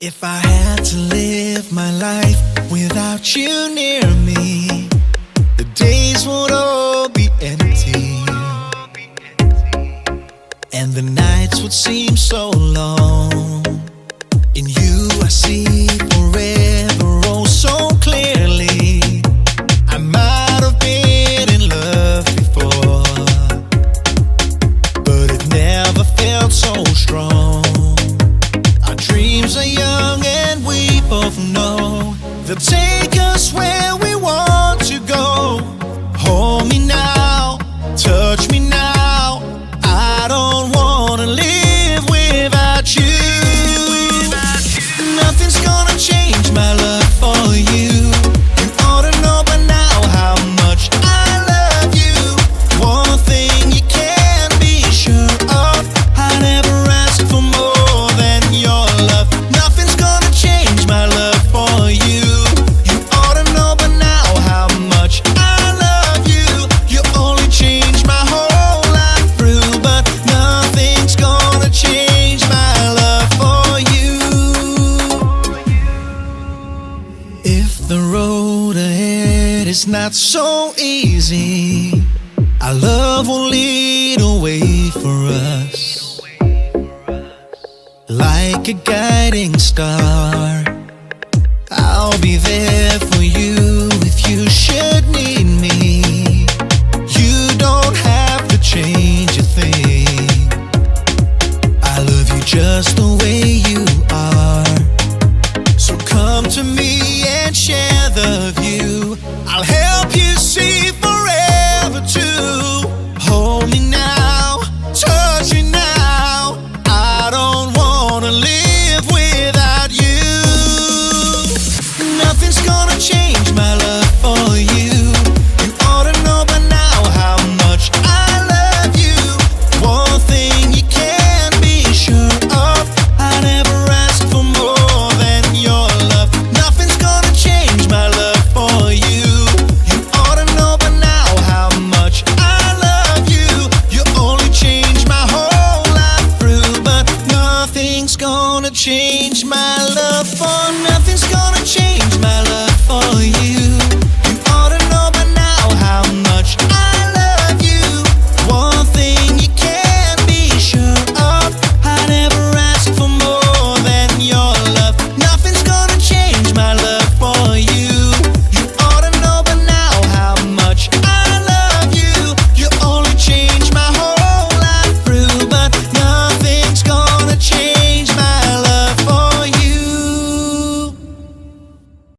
If I had to live my life without you near me, the days would all be empty, and the nights would seem so long. In you I see forever oh so clearly. I might have been in love before, but it never felt so strong. Our dreams are young and we both know they'll take us where we want to go. Hold me now, touch me now. I don't wanna live without you. Nothing's gonna change my love for you. You ought to know by now how much I love you. One thing you can be sure of, I never ask for more than your love. Nothing's gonna change my love for you. You ought to know by now how much I love you. You only change my whole life through, but nothing's gonna change my love for you. If the road ahead is not so easy, our love will lead a way for us, like a guiding star. I'll be there for you if you should need me. You don't have to change a thing. I love you just the way you are. So come to me and share the view. I'll help you see forever too. Hold me now, touch me now. I don't wanna live without you. Nothing's gonna change my love for you. You ought to know by now how much I love you. One thing you can be sure of, I never ask for more than your love. Nothing's gonna change my love for you. You ought to know by now how much I love you. You only change my whole life through, but nothing's gonna change my love for now.